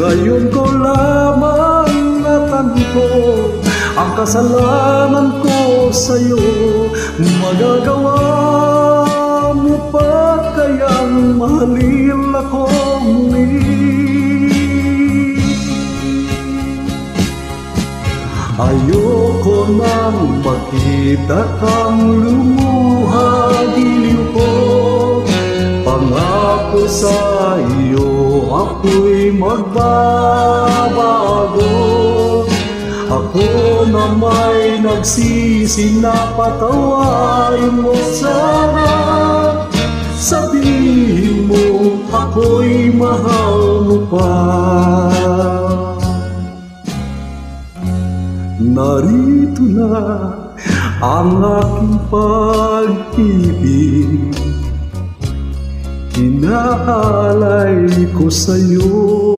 Ngayon ko lamang natanto ang kasalanan ko sa'yo. Magagawa mo pa kayang mahalin ako muli? Ayoko nang makita kang lumuha, giliw ko. Pangako sa iyo ako'y magbabago. Ako na may nagsisi na patawarin mo sana. Sabihin mo ako'y mahal mo pa. Narito na ang aking pag-ibig, inaalay ko sa'yo.